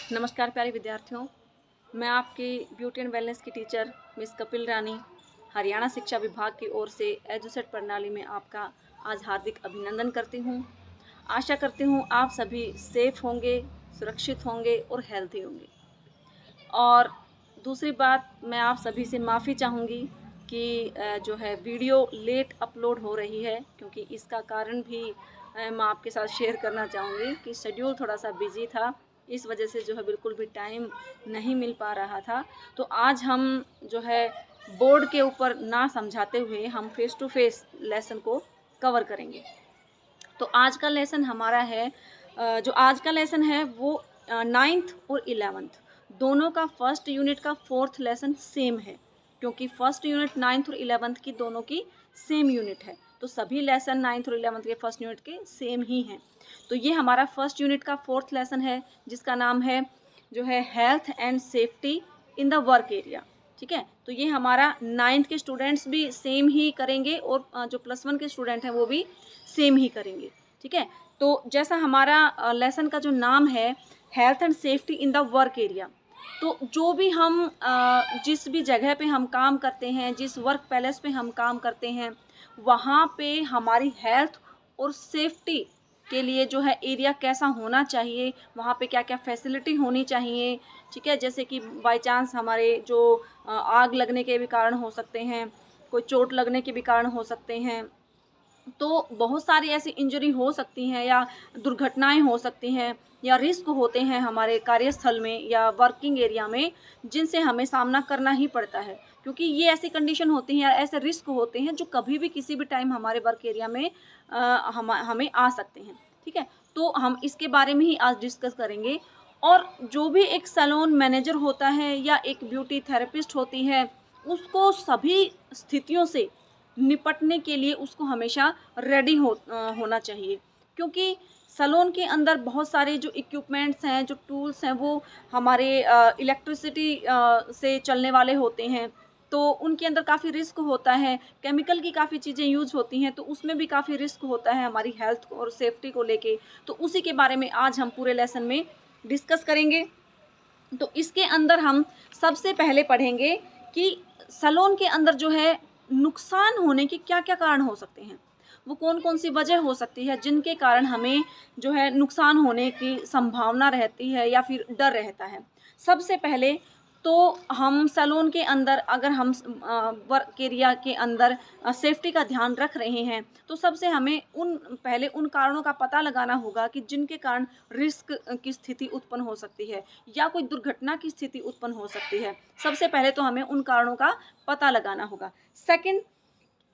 नमस्कार प्यारे विद्यार्थियों, मैं आपकी ब्यूटी एंड वेलनेस की टीचर मिस कपिल रानी हरियाणा शिक्षा विभाग की ओर से एजुसेट प्रणाली में आपका आज हार्दिक अभिनंदन करती हूँ। आशा करती हूँ आप सभी सेफ होंगे, सुरक्षित होंगे और हेल्थी होंगे। और दूसरी बात, मैं आप सभी से माफ़ी चाहूँगी कि जो है वीडियो लेट अपलोड हो रही है, क्योंकि इसका कारण भी मैं आपके साथ शेयर करना चाहूँगी कि शेड्यूल थोड़ा-सा बिज़ी था। इस वजह से जो है बिल्कुल भी टाइम नहीं मिल पा रहा था। तो आज हम जो है बोर्ड के ऊपर ना समझाते हुए हम फ़ेस टू फ़ेस लेसन को कवर करेंगे। तो आज का लेसन हमारा है जो आज का लेसन है वो 9th और 11th दोनों का फर्स्ट यूनिट का 4th लेसन सेम है, क्योंकि फर्स्ट यूनिट 9th और 11th की दोनों की सेम यूनिट है। तो सभी लेसन 9th और 11th के फर्स्ट यूनिट के सेम ही हैं। तो ये हमारा फर्स्ट यूनिट का 4th लेसन है, जिसका नाम है जो है health and safety in the work area. ठीक है, तो ये हमारा 9th के स्टूडेंट्स भी सेम ही करेंगे और जो +1 के स्टूडेंट हैं वो भी सेम ही करेंगे। ठीक है, तो जैसा हमारा लेसन का जो नाम है health and safety in the work area, तो जो भी हम जिस भी जगह पे हम काम करते हैं, जिस वर्क प्लेस पे हम काम करते हैं, वहाँ पे हमारी हेल्थ और सेफ्टी के लिए जो है एरिया कैसा होना चाहिए, वहाँ पे क्या क्या फैसिलिटी होनी चाहिए। ठीक है, जैसे कि बाय चांस हमारे जो आग लगने के भी कारण हो सकते हैं, कोई चोट लगने के भी कारण हो सकते हैं, तो बहुत सारी ऐसी इंजरी हो सकती हैं या दुर्घटनाएं हो सकती हैं या रिस्क होते हैं हमारे कार्यस्थल में या वर्किंग एरिया में, जिनसे हमें सामना करना ही पड़ता है, क्योंकि ये ऐसी कंडीशन होती हैं, ऐसे रिस्क होते हैं जो कभी भी किसी भी टाइम हमारे वर्क एरिया में हमें आ सकते हैं। ठीक है, तो हम इसके बारे में ही आज डिस्कस करेंगे। और जो भी एक सैलून मैनेजर होता है या एक ब्यूटी थेरेपिस्ट होती है, उसको सभी स्थितियों से निपटने के लिए उसको हमेशा रेडी होना चाहिए, क्योंकि सैलून के अंदर बहुत सारे जो इक्विपमेंट्स हैं, जो टूल्स हैं, वो हमारे इलेक्ट्रिसिटी से चलने वाले होते हैं, तो उनके अंदर काफ़ी रिस्क होता है। केमिकल की काफ़ी चीज़ें यूज़ होती हैं, तो उसमें भी काफ़ी रिस्क होता है हमारी हेल्थ और सेफ्टी को लेके। तो उसी के बारे में आज हम पूरे लेसन में डिस्कस करेंगे। तो इसके अंदर हम सबसे पहले पढ़ेंगे कि सैलून के अंदर जो है नुकसान होने के क्या-क्या कारण हो सकते हैं। वो कौन-कौन सी वजह हो सकती है जिनके कारण हमें जो है नुकसान होने की संभावना रहती है या फिर डर रहता है। सबसे पहले तो हम सैलून के अंदर अगर हम वर्क एरिया के अंदर सेफ्टी का ध्यान रख रहे हैं, तो सबसे हमें पहले उन कारणों का पता लगाना होगा कि जिनके कारण रिस्क की स्थिति उत्पन्न हो सकती है या कोई दुर्घटना की स्थिति उत्पन्न हो सकती है। सबसे पहले तो हमें उन कारणों का पता लगाना होगा। सेकंड,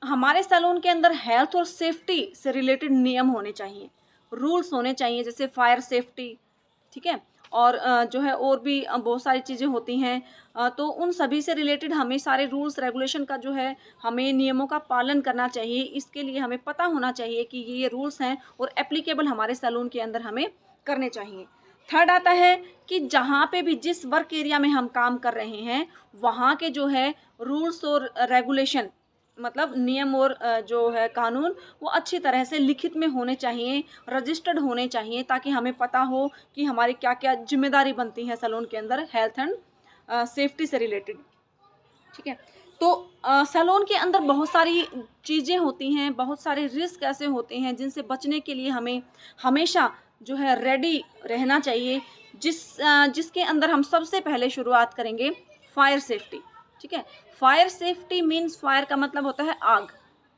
हमारे सैलून के अंदर हेल्थ और सेफ्टी से रिलेटेड नियम होने चाहिए, रूल्स होने चाहिए, जैसे फायर सेफ्टी। ठीक है, और जो है और भी बहुत सारी चीज़ें होती हैं, तो उन सभी से रिलेटेड हमें सारे रूल्स रेगुलेशन का जो है हमें नियमों का पालन करना चाहिए। इसके लिए हमें पता होना चाहिए कि ये रूल्स हैं और एप्लीकेबल हमारे सैलून के अंदर हमें करने चाहिए। थर्ड आता है कि जहाँ पे भी जिस वर्क एरिया में हम काम कर रहे हैं, वहाँ के जो है रूल्स और रेगुलेशन, मतलब नियम और जो है कानून, वो अच्छी तरह से लिखित में होने चाहिए, रजिस्टर्ड होने चाहिए, ताकि हमें पता हो कि हमारी क्या-क्या ज़िम्मेदारी बनती है सैलून के अंदर हेल्थ एंड सेफ्टी से रिलेटेड। ठीक है, तो सैलून के अंदर बहुत सारी चीज़ें होती हैं, बहुत सारे रिस्क ऐसे होते हैं जिनसे बचने के लिए हमें हमेशा जो है रेडी रहना चाहिए, जिसके अंदर हम सबसे पहले शुरुआत करेंगे फायर सेफ्टी। ठीक है, फायर सेफ्टी मीन्स फायर का मतलब होता है आग।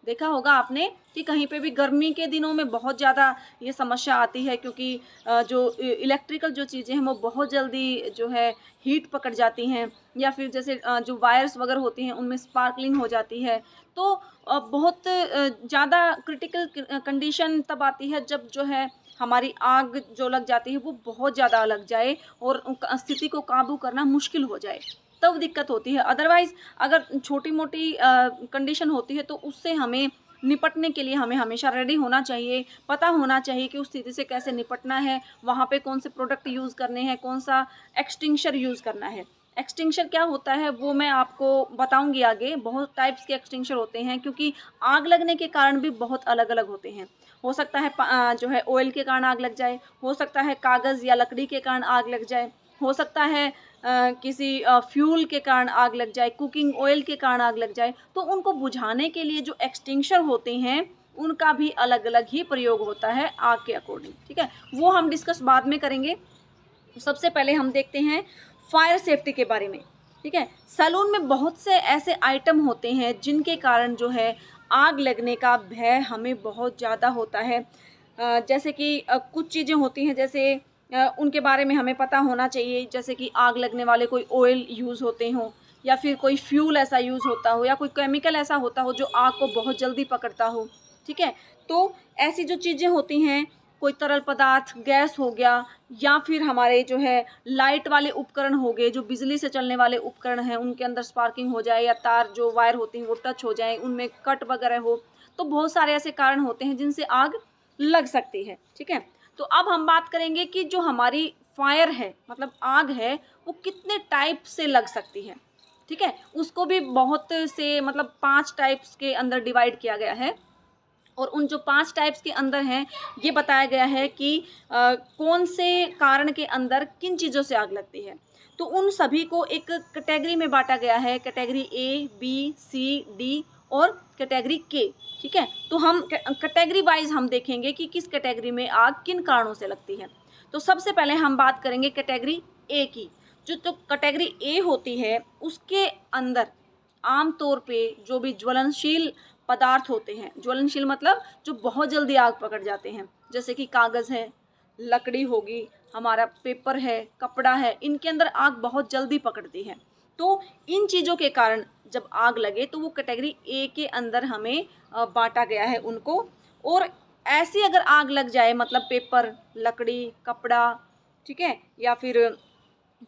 देखा होगा आपने कि कहीं पे भी गर्मी के दिनों में बहुत ज़्यादा ये समस्या आती है, क्योंकि जो इलेक्ट्रिकल जो चीज़ें हैं वो बहुत जल्दी जो है हीट पकड़ जाती हैं, या फिर जैसे जो वायर्स वगैरह होती हैं उनमें स्पार्कलिंग हो जाती है। तो बहुत ज़्यादा क्रिटिकल कंडीशन तब आती है जब जो है हमारी आग जो लग जाती है वो बहुत ज़्यादा लग जाए और स्थिति को काबू करना मुश्किल हो जाए, तब दिक्कत होती है। अदरवाइज़ अगर छोटी-मोटी कंडीशन होती है तो उससे हमें निपटने के लिए हमें हमेशा रेडी होना चाहिए, पता होना चाहिए कि उस स्थिति से कैसे निपटना है, वहाँ पे कौन से प्रोडक्ट यूज़ करने हैं, कौन-सा एक्सटिंग्विशर यूज़ करना है। एक्सटिंग्विशर क्या होता है वो मैं आपको बताऊँगी आगे। बहुत टाइप्स के एक्सटिंग्विशर होते हैं, क्योंकि आग लगने के कारण भी बहुत अलग-अलग होते हैं। हो सकता है जो है ऑयल के कारण आग लग जाए, हो सकता है कागज़ या लकड़ी के कारण आग लग जाए, हो सकता है किसी फ्यूल के कारण आग लग जाए, कुकिंग ऑयल के कारण आग लग जाए, तो उनको बुझाने के लिए जो एक्सटिंग्विशर होते हैं उनका भी अलग-अलग ही प्रयोग होता है आग के अकॉर्डिंग, ठीक है? वो हम डिस्कस बाद में करेंगे। सबसे पहले हम देखते हैं फायर सेफ्टी के बारे में, ठीक है? सैलून में बहुत से ऐसे आइटम होते हैं जिनके कारण जो है आग लगने का भय हमें बहुत ज़्यादा होता है। जैसे कि कुछ चीज़ें होती हैं, जैसे उनके बारे में हमें पता होना चाहिए, जैसे कि आग लगने वाले कोई ऑयल यूज़ होते हों, या फिर कोई फ्यूल ऐसा यूज़ होता हो, या कोई केमिकल ऐसा होता हो जो आग को बहुत जल्दी पकड़ता हो, ठीक है? तो ऐसी जो चीज़ें होती हैं, कोई तरल पदार्थ, गैस हो गया, या फिर हमारे जो है लाइट वाले उपकरण हो गए, जो बिजली से चलने वाले उपकरण हैं, उनके अंदर स्पार्किंग हो जाए, या तार जो वायर होती हैं वो टच हो जाए, उनमें कट वगैरह हो, तो बहुत सारे ऐसे कारण होते हैं जिनसे आग लग सकती है, ठीक है? तो अब हम बात करेंगे कि जो हमारी फायर है, मतलब आग है, वो कितने टाइप से लग सकती है, ठीक है? उसको भी बहुत से, मतलब 5 टाइप्स के अंदर डिवाइड किया गया है। और उन जो 5 टाइप्स के अंदर हैं, ये बताया गया है कि कौन से कारण के अंदर किन चीज़ों से आग लगती है। तो उन सभी को एक कैटेगरी में बाँटा गया है, category A, B, C, D और कैटेगरी के, ठीक है? तो हम कैटेगरी वाइज़ हम देखेंगे कि किस कैटेगरी में आग किन कारणों से लगती है। तो सबसे पहले हम बात करेंगे कैटेगरी ए की। जो तो कैटेगरी ए होती है, उसके अंदर आम तौर पे जो भी ज्वलनशील पदार्थ होते हैं, ज्वलनशील मतलब जो बहुत जल्दी आग पकड़ जाते हैं, जैसे कि कागज़ है, लकड़ी होगी, हमारा पेपर है, कपड़ा है, इनके अंदर आग बहुत जल्दी पकड़ती है। तो इन चीज़ों के कारण जब आग लगे तो वो कैटेगरी ए के अंदर हमें बाँटा गया है उनको। और ऐसी अगर आग लग जाए, मतलब पेपर, लकड़ी, कपड़ा, ठीक है? या फिर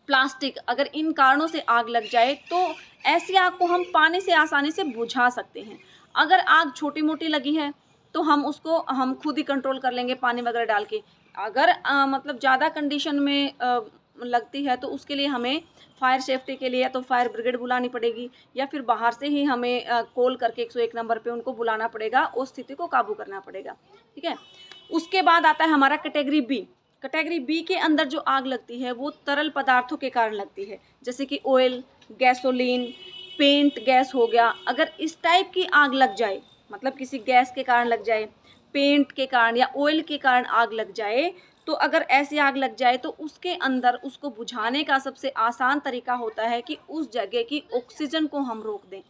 प्लास्टिक, अगर इन कारणों से आग लग जाए तो ऐसी आग को हम पानी से आसानी से बुझा सकते हैं। अगर आग छोटी-मोटी लगी है तो हम खुद ही कंट्रोल कर लेंगे पानी वगैरह डाल के। अगर मतलब ज़्यादा कंडीशन में लगती है तो उसके लिए हमें फायर सेफ्टी के लिए या तो फायर ब्रिगेड बुलानी पड़ेगी, या फिर बाहर से ही हमें कॉल करके 101 नंबर पे उनको बुलाना पड़ेगा और स्थिति को काबू करना पड़ेगा, ठीक है? उसके बाद आता है हमारा कैटेगरी बी। कैटेगरी बी के अंदर जो आग लगती है वो तरल पदार्थों के कारण लगती है, जैसे कि ऑयल, गैसोलीन, पेंट गैस हो गया। अगर इस टाइप की आग लग जाए, मतलब किसी गैस के कारण लग जाए, पेंट के कारण या ऑयल के कारण आग लग जाए, तो अगर ऐसी आग लग जाए तो उसके अंदर उसको बुझाने का सबसे आसान तरीका होता है कि उस जगह की ऑक्सीजन को हम रोक दें।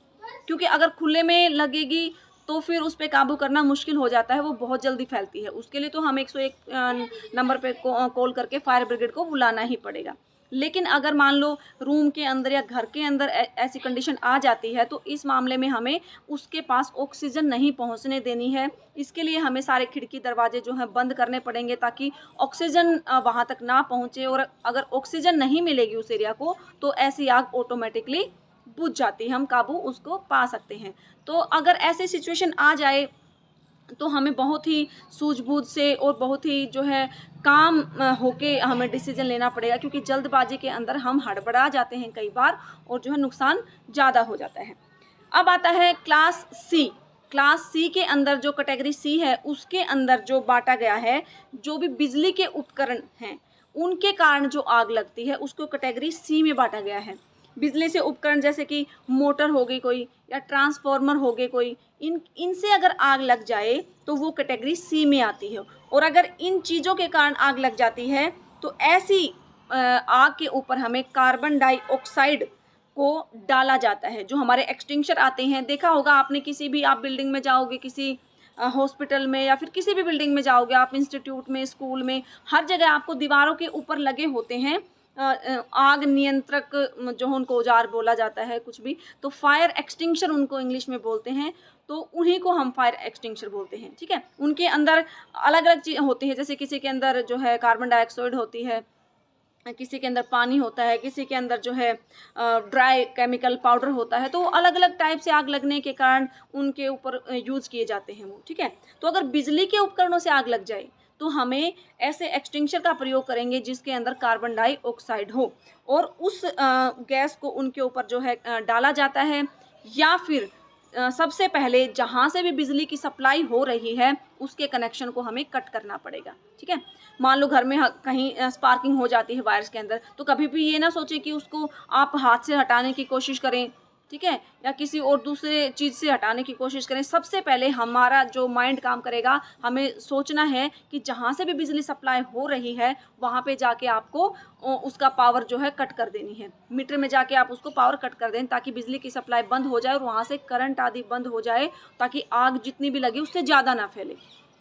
क्योंकि अगर खुले में लगेगी तो फिर उस पे काबू करना मुश्किल हो जाता है, वो बहुत जल्दी फैलती है। उसके लिए तो हम 101 नंबर पे कॉल करके फायर ब्रिगेड को बुलाना ही पड़ेगा। लेकिन अगर मान लो रूम के अंदर या घर के अंदर ऐसी कंडीशन आ जाती है, तो इस मामले में हमें उसके पास ऑक्सीजन नहीं पहुंचने देनी है। इसके लिए हमें सारे खिड़की दरवाजे जो हैं बंद करने पड़ेंगे, ताकि ऑक्सीजन वहाँ तक ना पहुँचे। और अगर ऑक्सीजन नहीं मिलेगी उस एरिया को तो ऐसी आग ऑटोमेटिकली बुझ जाती है, हम काबू उसको पा सकते हैं। तो अगर ऐसी सिचुएशन आ जाए तो हमें बहुत ही सूझबूझ से और बहुत ही जो है काम होके हमें डिसीजन लेना पड़ेगा, क्योंकि जल्दबाजी के अंदर हम हड़बड़ा जाते हैं कई बार, और जो है नुकसान ज़्यादा हो जाता है। अब आता है क्लास सी। क्लास सी के अंदर जो कैटेगरी सी है उसके अंदर जो बांटा गया है, जो भी बिजली के उपकरण हैं उनके कारण जो आग लगती है उसको कैटेगरी सी में बांटा गया है। बिजली से उपकरण जैसे कि मोटर हो गई कोई, या ट्रांसफार्मर हो गए कोई, इनसे अगर आग लग जाए तो वो कैटेगरी सी में आती है। और अगर इन चीज़ों के कारण आग लग जाती है तो ऐसी आग के ऊपर हमें कार्बन डाइऑक्साइड को डाला जाता है। जो हमारे एक्सटिंग्विशर आते हैं, देखा होगा आपने, किसी भी आप बिल्डिंग में जाओगे, किसी हॉस्पिटल में या फिर किसी भी बिल्डिंग में जाओगे आप, इंस्टीट्यूट में, स्कूल में, हर जगह आपको दीवारों के ऊपर लगे होते हैं आग नियंत्रक, जो उनको औजार बोला जाता है कुछ भी, तो फायर एक्सटिंग्विशर उनको इंग्लिश में बोलते हैं। तो उन्हीं को हम फायर एक्सटिंग्विशर बोलते हैं, ठीक है? उनके अंदर अलग-अलग चीज़ होती है, जैसे किसी के अंदर जो है कार्बन डाइऑक्साइड होती है, किसी के अंदर पानी होता है, किसी के अंदर जो है ड्राई केमिकल पाउडर होता है। तो अलग-अलग टाइप से आग लगने के कारण उनके ऊपर यूज़ किए जाते हैं वो, ठीक है? तो अगर बिजली के उपकरणों से आग लग जाए तो हमें ऐसे एक्सटिंग्विशर का प्रयोग करेंगे जिसके अंदर कार्बन डाइऑक्साइड हो, और उस गैस को उनके ऊपर जो है डाला जाता है, या फिर सबसे पहले जहाँ से भी बिजली की सप्लाई हो रही है उसके कनेक्शन को हमें कट करना पड़ेगा, ठीक है? मान लो घर में कहीं स्पार्किंग हो जाती है वायर्स के अंदर, तो कभी भी ये ना सोचें कि उसको आप हाथ से हटाने की कोशिश करें, ठीक है, या किसी और दूसरे चीज़ से हटाने की कोशिश करें। सबसे पहले हमारा जो माइंड काम करेगा, हमें सोचना है कि जहाँ से भी बिजली सप्लाई हो रही है वहाँ पे जाके आपको उसका पावर जो है कट कर देनी है। मीटर में जाके आप उसको पावर कट कर दें ताकि बिजली की सप्लाई बंद हो जाए और वहाँ से करंट आदि बंद हो जाए, ताकि आग जितनी भी लगी उससे ज़्यादा ना फैले,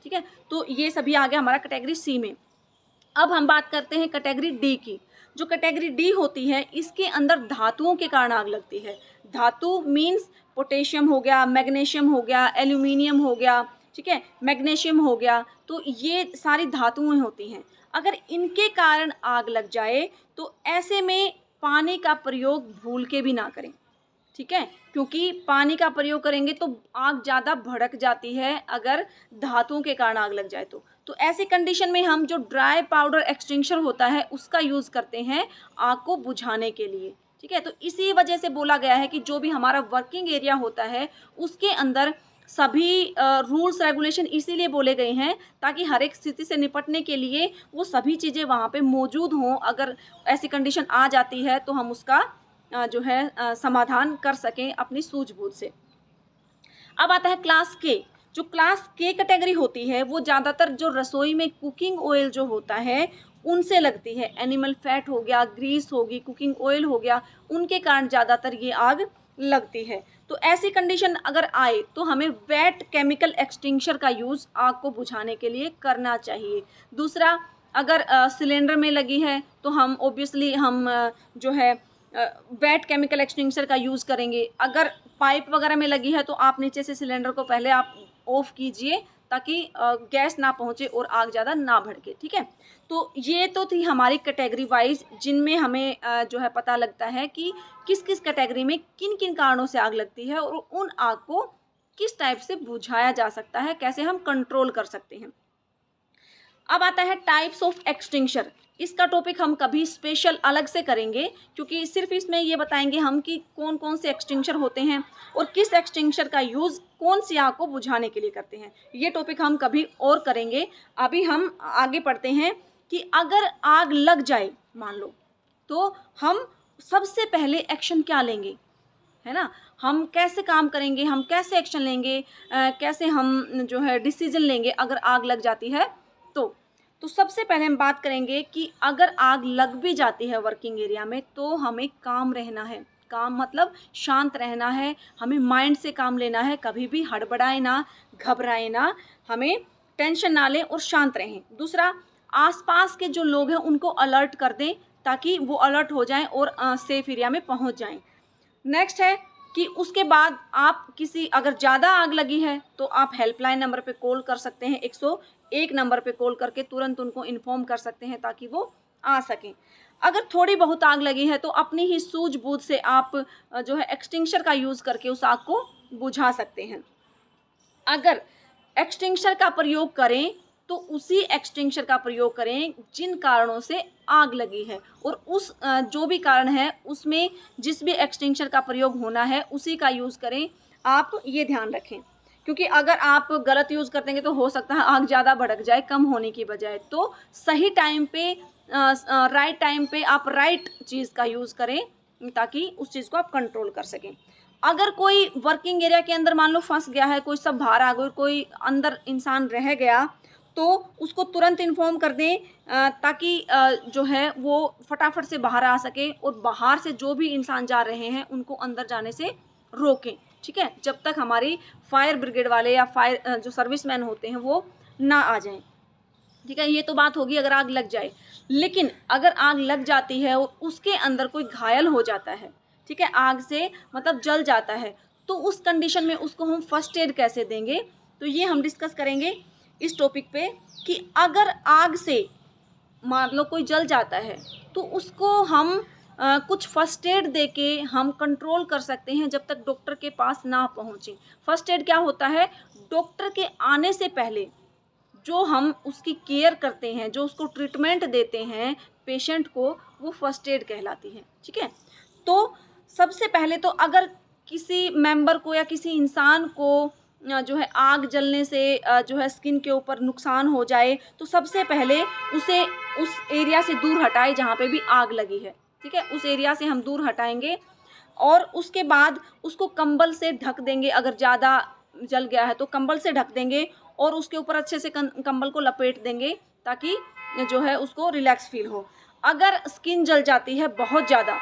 ठीक है। तो ये सभी आ गया हमारा कैटेगरी सी में। अब हम बात करते हैं कैटेगरी डी की। जो कैटेगरी डी होती है, इसके अंदर धातुओं के कारण आग लगती है। धातु मीन्स पोटेशियम हो गया, मैग्नीशियम हो गया, एल्यूमिनियम हो गया, ठीक है, मैग्नीशियम हो गया, तो ये सारी धातुएं होती हैं। अगर इनके कारण आग लग जाए तो ऐसे में पानी का प्रयोग भूल के भी ना करें, ठीक है, क्योंकि पानी का प्रयोग करेंगे तो आग ज़्यादा भड़क जाती है अगर धातुओं के कारण आग लग जाए तो ऐसी कंडीशन में हम जो ड्राई पाउडर एक्सटिंग्विशर होता है उसका यूज़ करते हैं आग को बुझाने के लिए, ठीक है। तो इसी वजह से बोला गया है कि जो भी हमारा वर्किंग एरिया होता है उसके अंदर सभी रूल्स रेगुलेशन इसीलिए बोले गए हैं ताकि हर एक स्थिति से निपटने के लिए वो सभी चीज़ें वहाँ पे मौजूद हों। अगर ऐसी कंडीशन आ जाती है तो हम उसका जो है समाधान कर सकें अपनी सूझबूझ से। अब आता है क्लास के। जो क्लास के कैटेगरी होती है वो ज़्यादातर जो रसोई में कुकिंग ऑयल जो होता है उनसे लगती है। एनिमल फैट हो गया, ग्रीस होगी, कुकिंग ऑयल हो गया, उनके कारण ज़्यादातर ये आग लगती है। तो ऐसी कंडीशन अगर आए तो हमें वेट केमिकल एक्सटिंग्विशर का यूज़ आग को बुझाने के लिए करना चाहिए। दूसरा, अगर सिलेंडर में लगी है तो हम ऑब्वियसली हम जो है वेट केमिकल एक्सटिंग्विशर का यूज़ करेंगे। अगर पाइप वगैरह में लगी है तो आप नीचे से सिलेंडर को पहले आप ऑफ कीजिए ताकि गैस ना पहुंचे और आग ज़्यादा ना भड़के, ठीक है। तो ये तो थी हमारी कैटेगरी वाइज जिनमें हमें जो है पता लगता है कि किस किस कैटेगरी में किन किन कारणों से आग लगती है और उन आग को किस टाइप से बुझाया जा सकता है, कैसे हम कंट्रोल कर सकते हैं। अब आता है टाइप्स ऑफ एक्सटिंग्विशर। इसका टॉपिक हम कभी स्पेशल अलग से करेंगे क्योंकि सिर्फ इसमें ये बताएंगे हम कि कौन कौन से एक्सटिंग्विशर होते हैं और किस एक्सटिंग्विशर का यूज़ कौन सी आग को बुझाने के लिए करते हैं। ये टॉपिक हम कभी और करेंगे। अभी हम आगे पढ़ते हैं कि अगर आग लग जाए मान लो, तो हम सबसे पहले एक्शन क्या लेंगे, है ना, हम कैसे काम करेंगे, हम कैसे एक्शन लेंगे, कैसे हम जो है डिसीजन लेंगे अगर आग लग जाती है तो सबसे पहले हम बात करेंगे कि अगर आग लग भी जाती है वर्किंग एरिया में तो हमें काम रहना है। काम मतलब शांत रहना है, हमें माइंड से काम लेना है, कभी भी हड़बड़ाए ना, घबराए ना, हमें टेंशन ना लें और शांत रहें। दूसरा, आसपास के जो लोग हैं उनको अलर्ट कर दें ताकि वो अलर्ट हो जाएं और सेफ एरिया में पहुंच जाएं। नेक्स्ट है कि उसके बाद आप किसी अगर ज़्यादा आग लगी है तो आप हेल्पलाइन नंबर पे कॉल कर सकते हैं, 101 नंबर पे कॉल करके तुरंत उनको इन्फॉर्म कर सकते हैं ताकि वो आ सकें। अगर थोड़ी बहुत आग लगी है तो अपनी ही सूझबूझ से आप जो है एक्सटिंग्विशर का यूज़ करके उस आग को बुझा सकते हैं। अगर एक्सटिंग्विशर का प्रयोग करें तो उसी एक्सटिंग्विशर का प्रयोग करें जिन कारणों से आग लगी है और उस जो भी कारण है उसमें जिस भी एक्सटिंग्विशर का प्रयोग होना है उसी का यूज़ करें। आप ये ध्यान रखें क्योंकि अगर आप गलत यूज़ कर देंगे तो हो सकता है आग ज़्यादा भड़क जाए कम होने की बजाय। तो सही टाइम पे राइट टाइम पे आप राइट चीज़ का यूज़ करें ताकि उस चीज़ को आप कंट्रोल कर सकें। अगर कोई वर्किंग एरिया के अंदर मान लो फंस गया है, कोई सब बाहर आ गए, कोई अंदर इंसान रह गया तो उसको तुरंत इन्फॉर्म कर दें ताकि जो है वो फटाफट से बाहर आ सके और बाहर से जो भी इंसान जा रहे हैं उनको अंदर जाने से रोकें, ठीक है, जब तक हमारी फायर ब्रिगेड वाले या फायर जो सर्विसमैन होते हैं वो ना आ जाएं, ठीक है। ये तो बात होगी अगर आग लग जाए। लेकिन अगर आग लग जाती है और उसके अंदर कोई घायल हो जाता है, ठीक है, आग से मतलब जल जाता है, तो उस कंडीशन में उसको हम फर्स्ट एड कैसे देंगे, तो ये हम डिस्कस करेंगे इस टॉपिक पे कि अगर आग से मान लो कोई जल जाता है तो उसको हम कुछ फर्स्ट एड दे के हम कंट्रोल कर सकते हैं जब तक डॉक्टर के पास ना पहुँचे। फर्स्ट एड क्या होता है, डॉक्टर के आने से पहले जो हम उसकी केयर करते हैं, जो उसको ट्रीटमेंट देते हैं पेशेंट को, वो फर्स्ट एड कहलाती है, ठीक है। तो सबसे पहले तो अगर किसी मेंबर को या किसी इंसान को जो है आग जलने से जो है स्किन के ऊपर नुकसान हो जाए, तो सबसे पहले उसे उस एरिया से दूर हटाएं जहाँ पे भी आग लगी है, ठीक है। उस एरिया से हम दूर हटाएंगे और उसके बाद उसको कंबल से ढक देंगे। अगर ज़्यादा जल गया है तो कंबल से ढक देंगे और उसके ऊपर अच्छे से कंबल को लपेट देंगे ताकि जो है उसको रिलैक्स फील हो। अगर स्किन जल जाती है बहुत ज़्यादा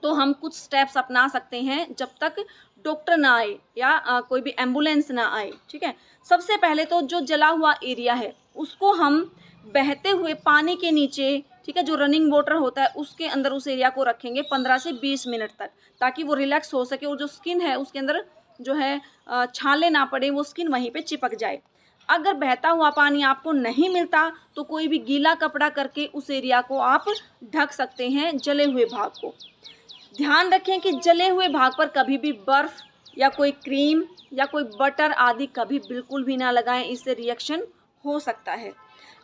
तो हम कुछ स्टेप्स अपना सकते हैं जब तक डॉक्टर ना आए या कोई भी एम्बुलेंस ना आए, ठीक है। सबसे पहले तो जो जला हुआ एरिया है उसको हम बहते हुए पानी के नीचे, ठीक है, जो रनिंग वाटर होता है उसके अंदर उस एरिया को रखेंगे 15 से 20 मिनट तक, ताकि वो रिलैक्स हो सके और जो स्किन है उसके अंदर जो है छाले ना पड़े, वो स्किन वहीं पे चिपक जाए। अगर बहता हुआ पानी आपको नहीं मिलता तो कोई भी गीला कपड़ा करके उस एरिया को आप ढक सकते हैं, जले हुए भाग को। ध्यान रखें कि जले हुए भाग पर कभी भी बर्फ़ या कोई क्रीम या कोई बटर आदि कभी बिल्कुल भी ना लगाएं, इससे रिएक्शन हो सकता है।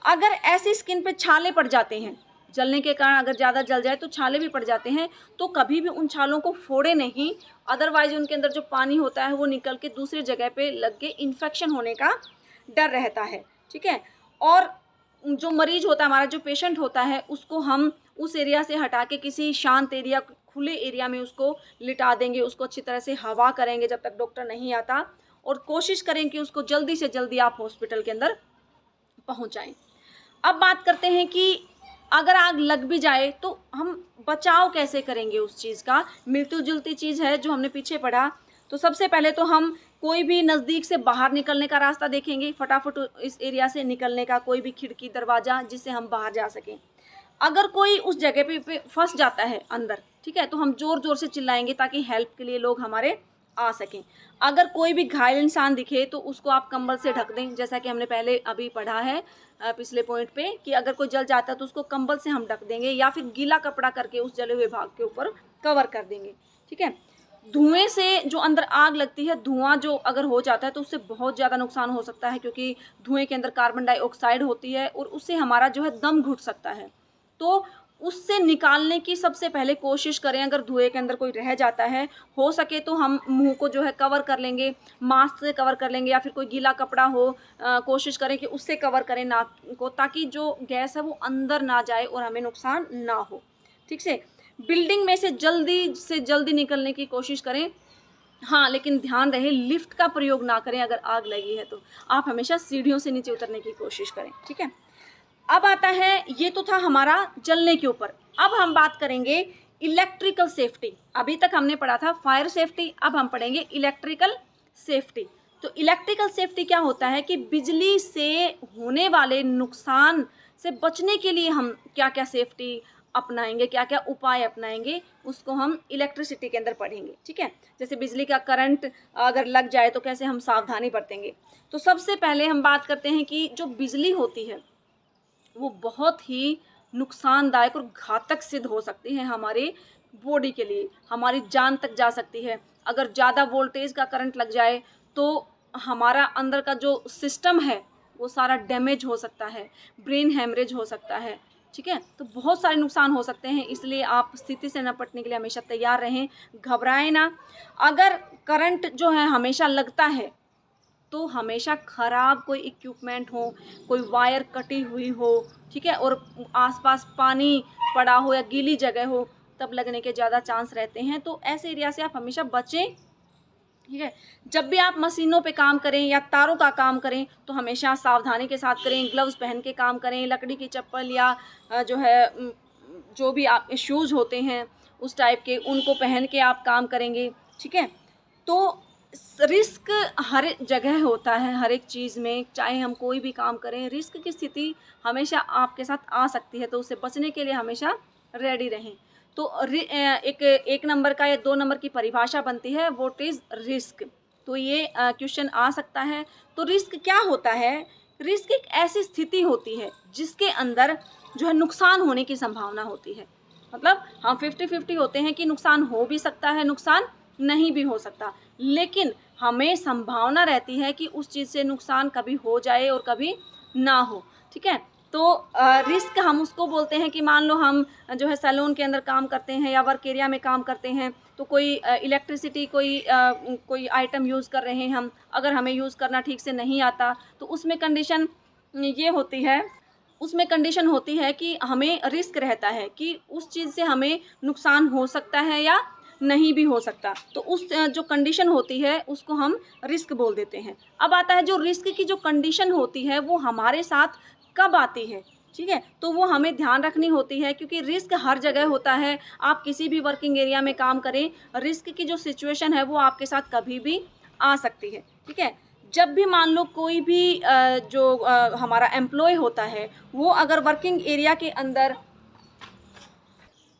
अगर ऐसी स्किन पे छाले पड़ जाते हैं, जलने के कारण अगर ज़्यादा जल जाए तो छाले भी पड़ जाते हैं, तो कभी भी उन छालों को फोड़े नहीं, अदरवाइज उनके अंदर जो पानी होता है वो निकल के दूसरी जगह पे लग के इन्फेक्शन होने का डर रहता है, ठीक है। और जो मरीज होता है, हमारा जो पेशेंट होता है, उसको हम उस एरिया से हटा के किसी शांत एरिया, खुले एरिया में उसको लिटा देंगे, उसको अच्छी तरह से हवा करेंगे जब तक डॉक्टर नहीं आता, और कोशिश करें कि उसको जल्दी से जल्दी आप हॉस्पिटल के अंदर पहुंचाएं। अब बात करते हैं कि अगर आग लग भी जाए तो हम बचाव कैसे करेंगे उस चीज़ का। मिलती जुलती चीज़ है जो हमने पीछे पढ़ा। तो सबसे पहले तो हम कोई भी नज़दीक से बाहर निकलने का रास्ता देखेंगे, फटाफट इस एरिया से निकलने का, कोई भी खिड़की दरवाज़ा जिससे हम बाहर जा सकें। अगर कोई उस जगह पे फंस जाता है अंदर, ठीक है, तो हम ज़ोर ज़ोर से चिल्लाएंगे ताकि हेल्प के लिए लोग हमारे आ सकें। अगर कोई भी घायल इंसान दिखे तो उसको आप कंबल से ढक दें, जैसा कि हमने पहले अभी पढ़ा है पिछले पॉइंट पे कि अगर कोई जल जाता है तो उसको कंबल से हम ढक देंगे या फिर गीला कपड़ा करके उस जले हुए भाग के ऊपर कवर कर देंगे, ठीक है। धुएं से जो अंदर आग लगती है, धुआं जो अगर हो जाता है तो उससे बहुत ज़्यादा नुकसान हो सकता है, क्योंकि धुएं के अंदर कार्बन डाइऑक्साइड होती है और उससे हमारा जो है दम घुट सकता है। तो उससे निकालने की सबसे पहले कोशिश करें। अगर धुएं के अंदर कोई रह जाता है, हो सके तो हम मुंह को जो है कवर कर लेंगे, मास्क से कवर कर लेंगे या फिर कोई गीला कपड़ा हो, कोशिश करें कि उससे कवर करें नाक को, ताकि जो गैस है वो अंदर ना जाए और हमें नुकसान ना हो, ठीक से। बिल्डिंग में से जल्दी निकलने की कोशिश करें। हाँ, लेकिन ध्यान रहे लिफ्ट का प्रयोग ना करें। अगर आग लगी है तो आप हमेशा सीढ़ियों से नीचे उतरने की कोशिश करें, ठीक है। अब आता है, ये तो था हमारा जलने के ऊपर। अब हम बात करेंगे इलेक्ट्रिकल सेफ्टी। अभी तक हमने पढ़ा था फायर सेफ्टी, अब हम पढ़ेंगे इलेक्ट्रिकल सेफ्टी। तो इलेक्ट्रिकल सेफ्टी क्या होता है कि बिजली से होने वाले नुकसान से बचने के लिए हम क्या क्या सेफ्टी अपनाएंगे, क्या क्या उपाय अपनाएंगे, उसको हम इलेक्ट्रिसिटी के अंदर पढ़ेंगे, ठीक है। जैसे बिजली का करंट अगर लग जाए तो कैसे हम सावधानी बरतेंगे। तो सबसे पहले हम बात करते हैं कि जो बिजली होती है वो बहुत ही नुकसानदायक और घातक सिद्ध हो सकती है हमारे बॉडी के लिए, हमारी जान तक जा सकती है। अगर ज़्यादा वोल्टेज का करंट लग जाए तो हमारा अंदर का जो सिस्टम है वो सारा डैमेज हो सकता है, ब्रेन हैमरेज हो सकता है, ठीक है। तो बहुत सारे नुकसान हो सकते हैं, इसलिए आप स्थिति से निपटने के लिए हमेशा तैयार रहें, घबराएं ना। अगर करंट जो है हमेशा लगता है तो हमेशा ख़राब कोई इक्विपमेंट हो, कोई वायर कटी हुई हो, ठीक है, और आसपास पानी पड़ा हो या गीली जगह हो, तब लगने के ज़्यादा चांस रहते हैं। तो ऐसे एरिया से आप हमेशा बचें, ठीक है। जब भी आप मशीनों पे काम करें या तारों का काम करें तो हमेशा सावधानी के साथ करें, ग्लव्स पहन के काम करें, लकड़ी की चप्पल या जो है जो भी आप शूज़ होते हैं उस टाइप के, उनको पहन के आप काम करेंगे, ठीक है। तो रिस्क हर जगह होता है, हर एक चीज़ में, चाहे हम कोई भी काम करें, रिस्क की स्थिति हमेशा आपके साथ आ सकती है, तो उससे बचने के लिए हमेशा रेडी रहें। तो एक नंबर का या 2 नंबर की परिभाषा बनती है, व्हाट इज़ रिस्क। तो ये क्वेश्चन आ सकता है। तो रिस्क क्या होता है? रिस्क एक ऐसी स्थिति होती है जिसके अंदर जो है नुकसान होने की संभावना होती है। मतलब हम 50-50 होते हैं कि नुकसान हो भी सकता है, नुकसान नहीं भी हो सकता, लेकिन हमें संभावना रहती है कि उस चीज़ से नुकसान कभी हो जाए और कभी ना हो, ठीक है। तो रिस्क हम उसको बोलते हैं कि मान लो हम जो है सैलून के अंदर काम करते हैं या वर्क एरिया में काम करते हैं, तो कोई इलेक्ट्रिसिटी कोई आइटम यूज़ कर रहे हैं हम, अगर हमें यूज़ करना ठीक से नहीं आता तो उसमें कंडीशन होती है कि हमें रिस्क रहता है कि उस चीज़ से हमें नुकसान हो सकता है या नहीं भी हो सकता। तो उस जो कंडीशन होती है उसको हम रिस्क बोल देते हैं। अब आता है जो रिस्क की जो कंडीशन होती है वो हमारे साथ कब आती है, ठीक है? तो वो हमें ध्यान रखनी होती है, क्योंकि रिस्क हर जगह होता है। आप किसी भी वर्किंग एरिया में काम करें, रिस्क की जो सिचुएशन है वो आपके साथ कभी भी आ सकती है, ठीक है? जब भी मान लो कोई भी हमारा एम्प्लॉय होता है, वो अगर वर्किंग एरिया के अंदर,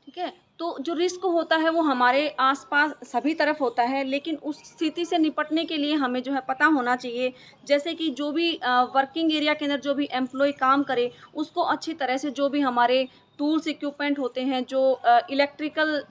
ठीक है, तो जो रिस्क होता है वो हमारे आसपास सभी तरफ होता है, लेकिन उस स्थिति से निपटने के लिए हमें जो है पता होना चाहिए। जैसे कि जो भी वर्किंग एरिया के अंदर जो भी एम्प्लॉय काम करे, उसको अच्छी तरह से जो भी हमारे टूल्स इक्विपमेंट होते हैं, जो इलेक्ट्रिकल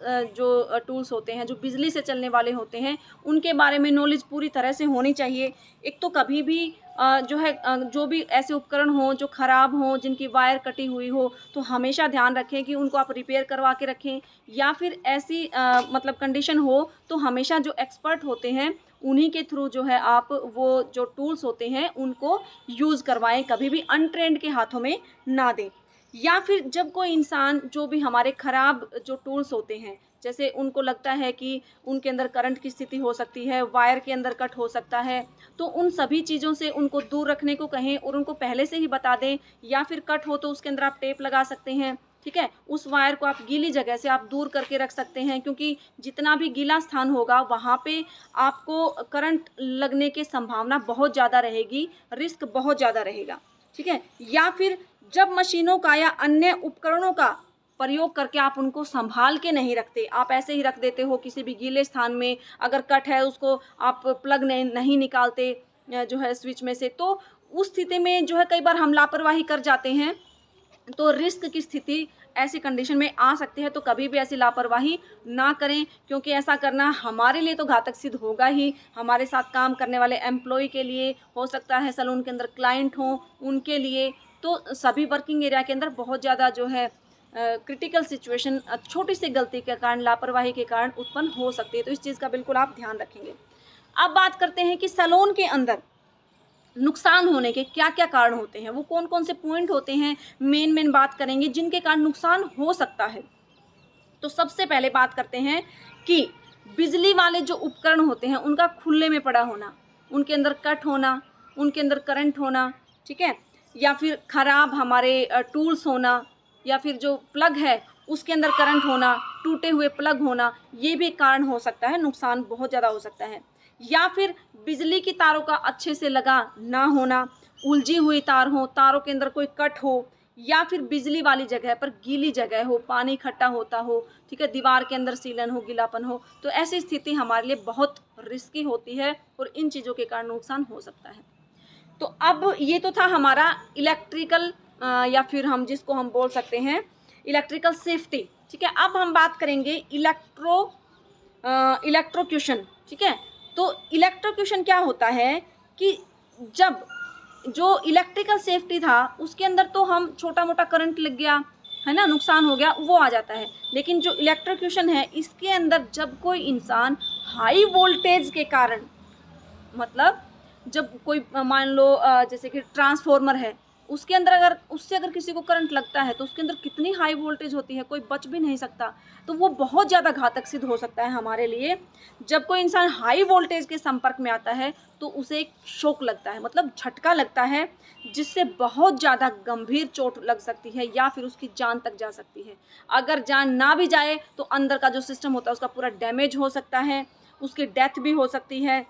टूल्स होते हैं, जो बिजली से चलने वाले होते हैं, उनके बारे में नॉलेज पूरी तरह से होनी चाहिए। एक तो कभी भी जो भी ऐसे उपकरण हों जो ख़राब हों, जिनकी वायर कटी हुई हो, तो हमेशा ध्यान रखें कि उनको आप रिपेयर करवा के रखें। या फिर ऐसी मतलब कंडीशन हो तो हमेशा जो एक्सपर्ट होते हैं उन्हीं के थ्रू जो है आप वो जो टूल्स होते हैं उनको यूज़ करवाएं, कभी भी अनट्रेंड के हाथों में ना दें। या फिर जब कोई इंसान जो भी हमारे ख़राब जो टूल्स होते हैं, जैसे उनको लगता है कि उनके अंदर करंट की स्थिति हो सकती है, वायर के अंदर कट हो सकता है, तो उन सभी चीज़ों से उनको दूर रखने को कहें और उनको पहले से ही बता दें। या फिर कट हो तो उसके अंदर आप टेप लगा सकते हैं, ठीक है? उस वायर को आप गीली जगह से आप दूर करके रख सकते हैं, क्योंकि जितना भी गीला स्थान होगा वहाँ पे आपको करंट लगने की संभावना बहुत ज़्यादा रहेगी, रिस्क बहुत ज़्यादा रहेगा, ठीक है? या फिर जब मशीनों का या अन्य उपकरणों का प्रयोग करके आप उनको संभाल के नहीं रखते, आप ऐसे ही रख देते हो किसी भी गीले स्थान में, अगर कट है उसको आप प्लग नहीं निकालते जो है स्विच में से, तो उस स्थिति में जो है कई बार हम लापरवाही कर जाते हैं, तो रिस्क की स्थिति ऐसी कंडीशन में आ सकती है। तो कभी भी ऐसी लापरवाही ना करें, क्योंकि ऐसा करना हमारे लिए तो घातक सिद्ध होगा ही, हमारे साथ काम करने वाले एम्प्लॉय के लिए, हो सकता है सैलून के अंदर क्लाइंट हों उनके लिए, तो सभी वर्किंग एरिया के अंदर बहुत ज़्यादा जो है क्रिटिकल सिचुएशन छोटी सी गलती के कारण, लापरवाही के कारण उत्पन्न हो सकती है। तो इस चीज़ का बिल्कुल आप ध्यान रखेंगे। अब बात करते हैं कि सैलून के अंदर नुकसान होने के क्या क्या कारण होते हैं, वो कौन कौन से पॉइंट होते हैं, मेन बात करेंगे जिनके कारण नुकसान हो सकता है। तो सबसे पहले बात करते हैं कि बिजली वाले जो उपकरण होते हैं उनका खुले में पड़ा होना, उनके अंदर कट होना, उनके अंदर करंट होना, ठीक है? या फिर ख़राब हमारे टूल्स होना, या फिर जो प्लग है उसके अंदर करंट होना, टूटे हुए प्लग होना, ये भी कारण हो सकता है, नुकसान बहुत ज़्यादा हो सकता है। या फिर बिजली की तारों का अच्छे से लगा ना होना, उलझी हुई तार हो, तारों के अंदर कोई कट हो, या फिर बिजली वाली जगह पर गीली जगह हो, पानी इकट्ठा होता हो, ठीक है, दीवार के अंदर सीलन हो, गीलापन हो, तो ऐसी स्थिति हमारे लिए बहुत रिस्की होती है और इन चीज़ों के कारण नुकसान हो सकता है। तो अब ये तो था हमारा इलेक्ट्रिकल या फिर हम जिसको हम बोल सकते हैं इलेक्ट्रिकल सेफ्टी, ठीक है? अब हम बात करेंगे इलेक्ट्रोक्यूशन, ठीक है? तो इलेक्ट्रोक्यूशन क्या होता है कि जब जो इलेक्ट्रिकल सेफ्टी था उसके अंदर तो हम छोटा मोटा करंट लग गया है ना, नुकसान हो गया, वो आ जाता है। लेकिन जो इलेक्ट्रोक्यूशन है इसके अंदर जब कोई इंसान हाई वोल्टेज के कारण, मतलब जब कोई मान लो जैसे कि ट्रांसफार्मर है, उसके अंदर अगर किसी को करंट लगता है तो उसके अंदर कितनी हाई वोल्टेज होती है, कोई बच भी नहीं सकता, तो वो बहुत ज़्यादा घातक सिद्ध हो सकता है हमारे लिए। जब कोई इंसान हाई वोल्टेज के संपर्क में आता है तो उसे एक शॉक लगता है, मतलब झटका लगता है, जिससे बहुत ज़्यादा गंभीर चोट लग सकती है या फिर उसकी जान तक जा सकती है। अगर जान ना भी जाए तो अंदर का जो सिस्टम होता है उसका पूरा डैमेज हो सकता है, उसकी डेथ भी हो सकती है,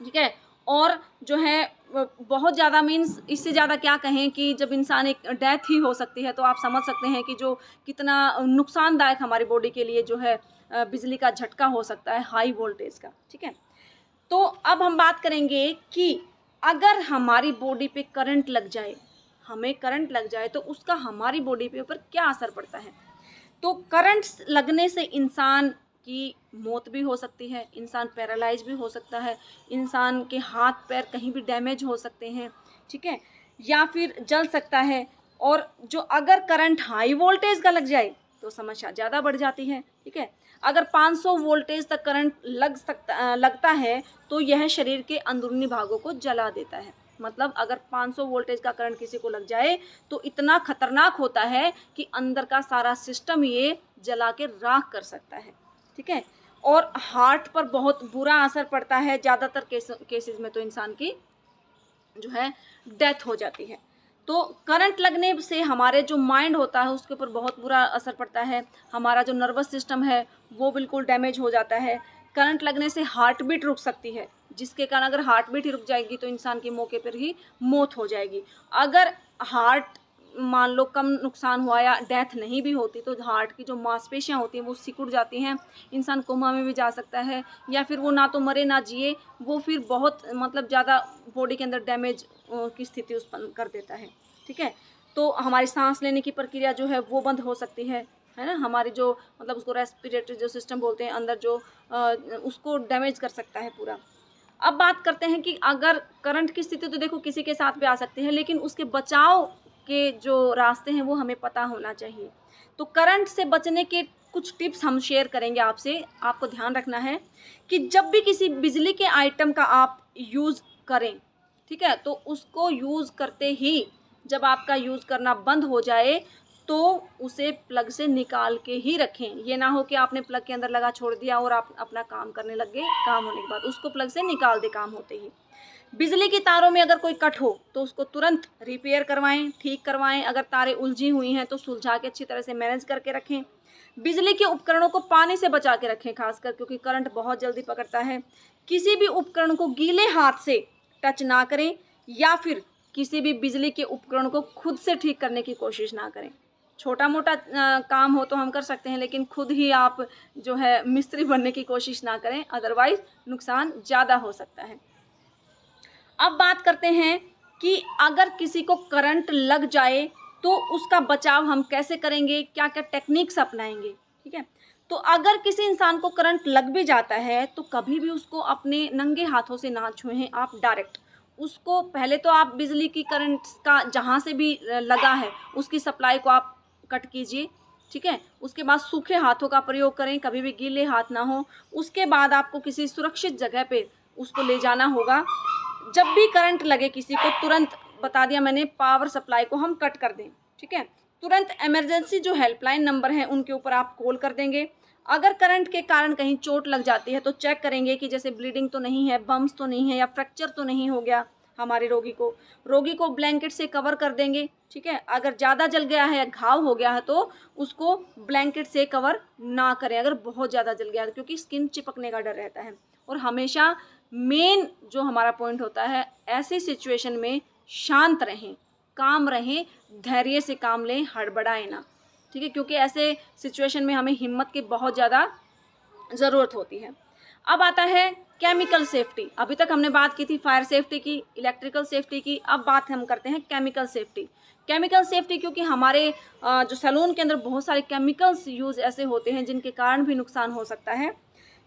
ठीक है? और जो है बहुत ज़्यादा मीन्स इससे ज़्यादा क्या कहें कि जब इंसान एक डेथ ही हो सकती है, तो आप समझ सकते हैं कि जो कितना नुकसानदायक हमारी बॉडी के लिए जो है बिजली का झटका हो सकता है हाई वोल्टेज का, ठीक है? तो अब हम बात करेंगे कि अगर हमारी बॉडी पे करंट लग जाए, हमें करंट लग जाए तो उसका हमारी बॉडी पे ऊपर क्या असर पड़ता है। तो करंट लगने से इंसान की मौत भी हो सकती है, इंसान पैरालाइज भी हो सकता है, इंसान के हाथ पैर कहीं भी डैमेज हो सकते हैं, ठीक है? या फिर जल सकता है, और जो अगर करंट हाई वोल्टेज का लग जाए तो समस्या ज़्यादा बढ़ जाती है। ठीक है, अगर 500 वोल्टेज तक करंट लगता है तो यह शरीर के अंदरूनी भागों को जला देता है। मतलब अगर 500 वोल्टेज का करंट किसी को लग जाए तो इतना खतरनाक होता है कि अंदर का सारा सिस्टम ये जला के राख कर सकता है। ठीक है, और हार्ट पर बहुत बुरा असर पड़ता है। ज़्यादातर केसेस में तो इंसान की जो है डेथ हो जाती है। तो करंट लगने से हमारे जो माइंड होता है उसके ऊपर बहुत बुरा असर पड़ता है। हमारा जो नर्वस सिस्टम है वो बिल्कुल डैमेज हो जाता है। करंट लगने से हार्ट बीट रुक सकती है, जिसके कारण अगर हार्ट बीट ही रुक जाएगी तो इंसान की मौके पर ही मौत हो जाएगी। अगर हार्ट मान लो कम नुकसान हुआ या डेथ नहीं भी होती तो हार्ट की जो मांसपेशियां होती हैं वो सिकुड़ जाती हैं, इंसान कोमा में भी जा सकता है, या फिर वो ना तो मरे ना जिए, वो फिर बहुत मतलब ज़्यादा बॉडी के अंदर डैमेज की स्थिति उत्पन्न कर देता है। ठीक है, तो हमारी सांस लेने की प्रक्रिया जो है वो बंद हो सकती है ना, हमारी जो मतलब उसको रेस्पिरेटरी जो सिस्टम बोलते हैं अंदर जो उसको डैमेज कर सकता है पूरा। अब बात करते हैं कि अगर करंट की स्थिति तो देखो किसी के साथ भी आ सकती है, लेकिन उसके बचाव के जो रास्ते हैं वो हमें पता होना चाहिए। तो करंट से बचने के कुछ टिप्स हम शेयर करेंगे आपसे। आपको ध्यान रखना है कि जब भी किसी बिजली के आइटम का आप यूज़ करें, ठीक है, तो उसको यूज़ करते ही जब आपका यूज़ करना बंद हो जाए तो उसे प्लग से निकाल के ही रखें। ये ना हो कि आपने प्लग के अंदर लगा छोड़ दिया और आप अपना काम करने लग गए, काम होने के बाद उसको प्लग से निकाल दे काम होते ही। बिजली की तारों में अगर कोई कट हो तो उसको तुरंत रिपेयर करवाएं, ठीक करवाएं। अगर तारें उलझी हुई हैं तो सुलझा के अच्छी तरह से मैनेज करके रखें। बिजली के उपकरणों को पानी से बचा के रखें खासकर, क्योंकि करंट बहुत जल्दी पकड़ता है। किसी भी उपकरण को गीले हाथ से टच ना करें या फिर किसी भी बिजली के उपकरण को खुद से ठीक करने की कोशिश ना करें। छोटा मोटा काम हो तो हम कर सकते हैं, लेकिन खुद ही आप जो है मिस्त्री बनने की कोशिश ना करें, अदरवाइज नुकसान ज़्यादा हो सकता है। अब बात करते हैं कि अगर किसी को करंट लग जाए तो उसका बचाव हम कैसे करेंगे, क्या क्या टेक्निक्स अपनाएंगे। ठीक है, तो अगर किसी इंसान को करंट लग भी जाता है तो कभी भी उसको अपने नंगे हाथों से ना छुएं आप डायरेक्ट। उसको पहले तो आप बिजली की करंट का जहाँ से भी लगा है उसकी सप्लाई को आप कट कीजिए। ठीक है, उसके बाद सूखे हाथों का प्रयोग करें, कभी भी गीले हाथ ना हो। उसके बाद आपको किसी सुरक्षित जगह पे उसको ले जाना होगा। जब भी करंट लगे किसी को तुरंत, बता दिया मैंने, पावर सप्लाई को हम कट कर दें। ठीक है, तुरंत इमरजेंसी जो हेल्पलाइन नंबर है उनके ऊपर आप कॉल कर देंगे। अगर करंट के कारण कहीं चोट लग जाती है तो चेक करेंगे कि जैसे ब्लीडिंग तो नहीं है, बम्स तो नहीं है या फ्रैक्चर तो नहीं हो गया हमारे रोगी को ब्लैंकेट से कवर कर देंगे। ठीक है, अगर ज़्यादा जल गया है या घाव हो गया है तो उसको ब्लैंकेट से कवर ना करें अगर बहुत ज़्यादा जल गया है, क्योंकि स्किन चिपकने का डर रहता है। और हमेशा मेन जो हमारा पॉइंट होता है, ऐसी सिचुएशन में शांत रहें, काम रहें, धैर्य से काम लें, हड़बड़ाएं ना। ठीक है, क्योंकि ऐसे सिचुएशन में हमें हिम्मत की बहुत ज़्यादा ज़रूरत होती है। अब आता है केमिकल सेफ्टी। अभी तक हमने बात की थी फायर सेफ्टी की, इलेक्ट्रिकल सेफ्टी की, अब बात हम करते हैं केमिकल सेफ्टी। केमिकल सेफ्टी क्योंकि हमारे जो सैलून के अंदर बहुत सारे केमिकल्स यूज़ ऐसे होते हैं जिनके कारण भी नुकसान हो सकता है।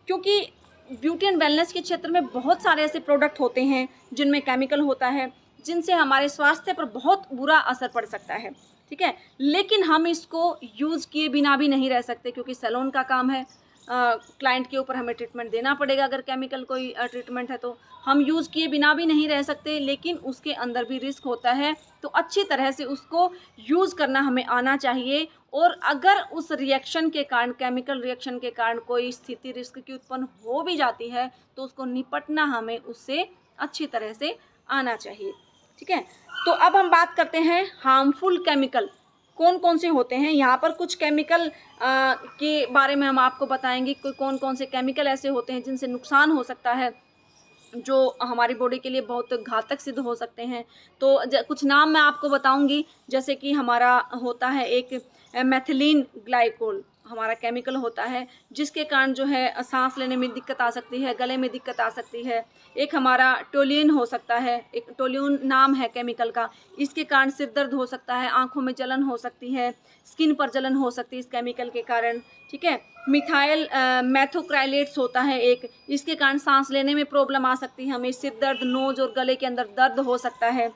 क्योंकि ब्यूटी एंड वेलनेस के क्षेत्र में बहुत सारे ऐसे प्रोडक्ट होते हैं जिनमें केमिकल होता है, जिनसे हमारे स्वास्थ्य पर बहुत बुरा असर पड़ सकता है। ठीक है, लेकिन हम इसको यूज़ किए बिना भी नहीं रह सकते, क्योंकि सैलून का काम है, क्लाइंट के ऊपर हमें ट्रीटमेंट देना पड़ेगा। अगर केमिकल कोई ट्रीटमेंट है तो हम यूज़ किए बिना भी नहीं रह सकते, लेकिन उसके अंदर भी रिस्क होता है, तो अच्छी तरह से उसको यूज़ करना हमें आना चाहिए। और अगर उस रिएक्शन के कारण, केमिकल रिएक्शन के कारण कोई स्थिति रिस्क की उत्पन्न हो भी जाती है तो उसको निपटना हमें उससे अच्छी तरह से आना चाहिए। ठीक है, तो अब हम बात करते हैं हार्मफुल केमिकल कौन कौन से होते हैं। यहाँ पर कुछ केमिकल के बारे में हम आपको बताएंगे, कोई कौन कौन से केमिकल ऐसे होते हैं जिनसे नुकसान हो सकता है, जो हमारी बॉडी के लिए बहुत घातक सिद्ध हो सकते हैं। तो कुछ नाम मैं आपको बताऊंगी, जैसे कि हमारा होता है एक मेथिलीन ग्लाइकोल, हमारा केमिकल होता है जिसके कारण जो है सांस लेने में दिक्कत आ सकती है, गले में दिक्कत आ सकती है। एक हमारा टोल्यून हो सकता है, एक टोल्यून नाम है केमिकल का, इसके कारण सिर दर्द हो सकता है, आंखों में जलन हो सकती है, स्किन पर जलन हो सकती है इस केमिकल के कारण। ठीक है, मिथाइल मैथोक्राइलेट्स होता है एक, इसके कारण सांस लेने में प्रॉब्लम आ सकती है हमें, सिर दर्द, नोज और गले के अंदर दर्द हो सकता है।